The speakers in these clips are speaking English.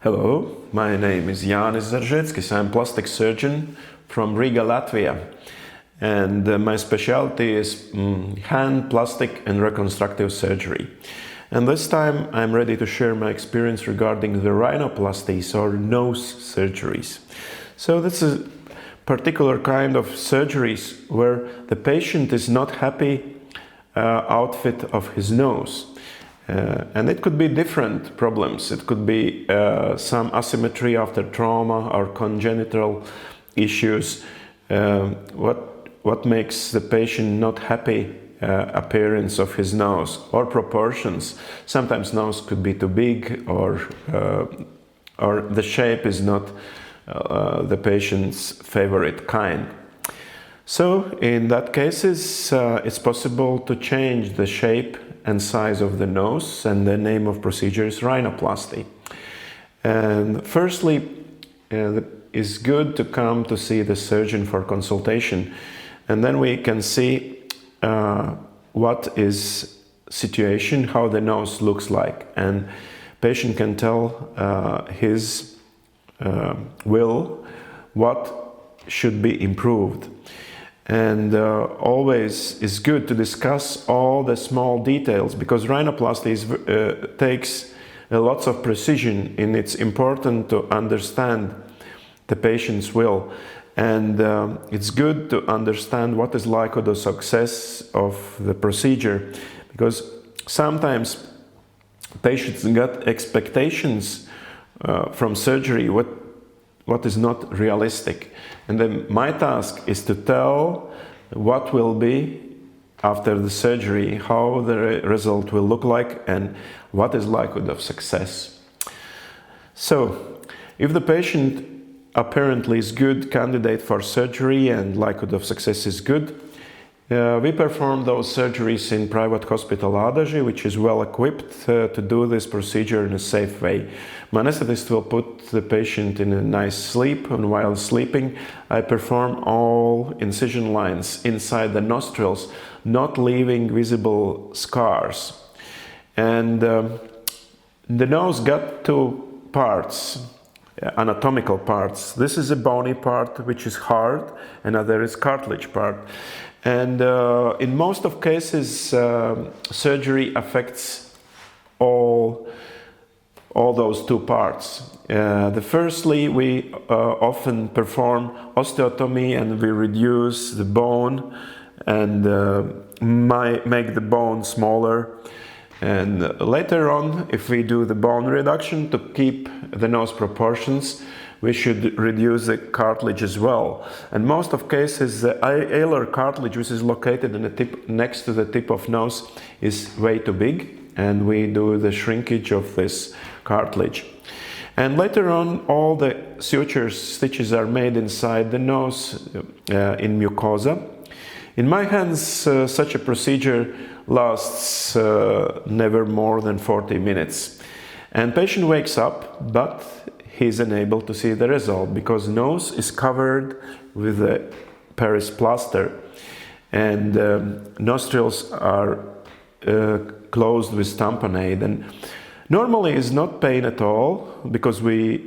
Hello, my name is Jānis Zaržeckis. I'm a plastic surgeon from Riga, Latvia. And my specialty is hand, plastic and reconstructive surgery. And this time I'm ready to share my experience regarding the rhinoplasties or nose surgeries. So this is a particular kind of surgeries where the patient is not happy outfit of his nose. And it could be different problems. It could be some asymmetry after trauma or congenital issues. What makes the patient not happy appearance of his nose or proportions. Sometimes nose could be too big or the shape is not the patient's favorite kind. So in that cases, it's possible to change the shape and size of the nose, and the name of procedure is rhinoplasty. And firstly, it's good to come to see the surgeon for consultation, and then we can see what is situation, how the nose looks like, and patient can tell his will what should be improved. And always is good to discuss all the small details, because rhinoplasty takes lots of precision, and it's important to understand the patient's will. And it's good to understand what is likely the success of the procedure, because sometimes patients got expectations from surgery what is not realistic. And then my task is to tell what will be after the surgery, how the result will look like, and what is likelihood of success. So, if the patient apparently is good candidate for surgery and likelihood of success is good, we perform those surgeries in private hospital Ādaži, which is well equipped to do this procedure in a safe way. My anesthetist will put the patient in a nice sleep, and while sleeping I perform all incision lines inside the nostrils, not leaving visible scars. And the nose got two parts, anatomical parts. This is a bony part which is hard, and there is cartilage part. And in most of cases, surgery affects all those two parts. Firstly, we often perform osteotomy, and we reduce the bone and make the bone smaller. And later on, if we do the bone reduction to keep the nose proportions, we should reduce the cartilage as well. And most of cases, the alar cartilage, which is located in the tip, next to the tip of nose, is way too big, and we do the shrinkage of this cartilage. And later on, all the sutures, stitches are made inside the nose in mucosa. In my hands, such a procedure lasts never more than 40 minutes. And patient wakes up, but he's unable to see the result, because nose is covered with a Paris plaster, and nostrils are closed with tamponade. And normally it's not pain at all, because we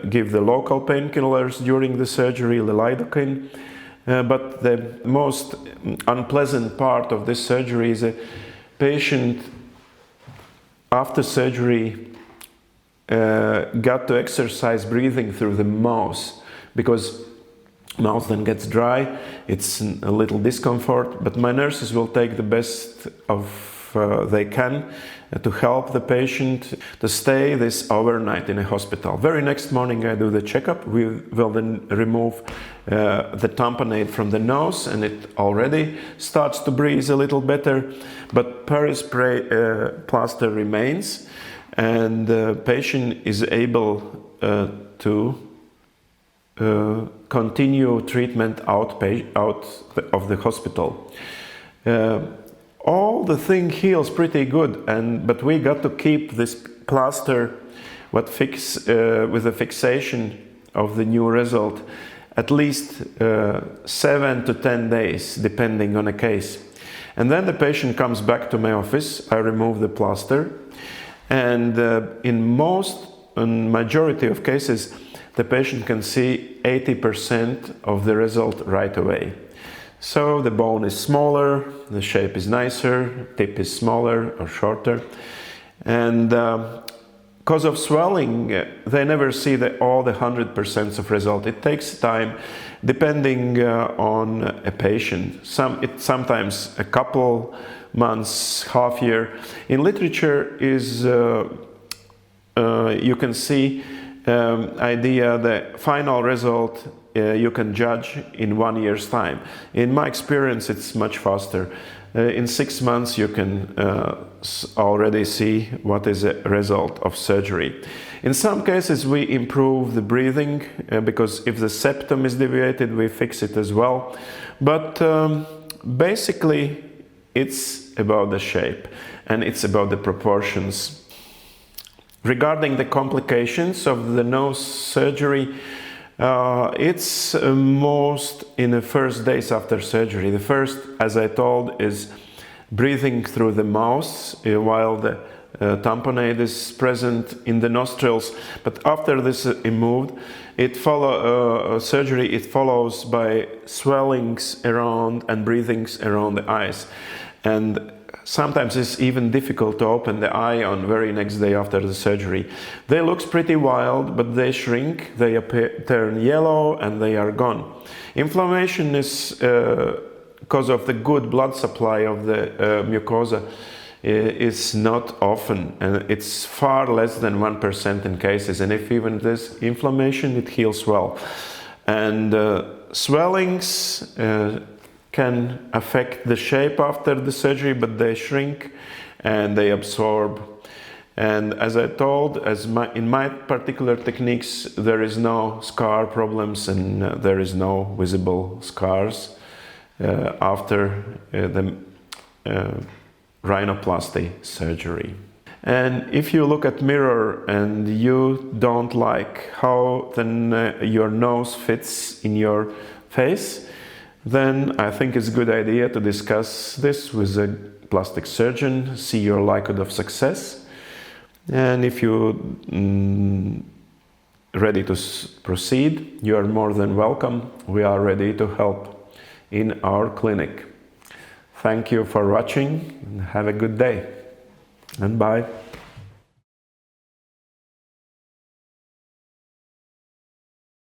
give the local painkillers during the surgery, the lidocaine. But the most unpleasant part of this surgery is a patient after surgery got to exercise breathing through the mouth, because mouth then gets dry, it's a little discomfort, but my nurses will take the best of they can to help the patient to stay this overnight in a hospital. Very next morning I do the checkup. We will then remove the tamponade from the nose, and it already starts to breathe a little better, but Paris plaster remains, and the patient is able to continue treatment out of the hospital. All the thing heals pretty good, but we got to keep this plaster with the fixation of the new result at least 7 to 10 days, depending on a case. And then the patient comes back to my office, I remove the plaster, and in most in majority of cases, the patient can see 80% of the result right away. So the bone is smaller, the shape is nicer, tip is smaller or shorter, and because of swelling, they never see all the 100% of result. It takes time, depending on a patient. Sometimes a couple months, half year. In literature is you can see the final result you can judge in 1 year's time. In my experience, it's much faster. In 6 months, you can already see what is a result of surgery. In some cases, we improve the breathing because if the septum is deviated, we fix it as well. But basically, it's about the shape and it's about the proportions. Regarding the complications of the nose surgery, it's most in the first days after surgery. The first, as I told, is breathing through the mouth while the tamponade is present in the nostrils. But after this is removed, surgery it follows by swellings around and breathings around the eyes. And sometimes it's even difficult to open the eye on very next day after the surgery. They look pretty wild, but they shrink, they turn yellow, and they are gone. Inflammation is because of the good blood supply of the mucosa is not often, and it's far less than 1% in cases. And if even there's inflammation, it heals well. And swellings can affect the shape after the surgery, but they shrink and they absorb. And as I told, in my particular techniques, there is no scar problems and there is no visible scars after the rhinoplasty surgery. And if you look at mirror and you don't like how then your nose fits in your face, then I think it's a good idea to discuss this with a plastic surgeon, see your likelihood of success. And if you're ready to proceed, you are more than welcome. We are ready to help in our clinic. Thank you for watching and have a good day. And bye.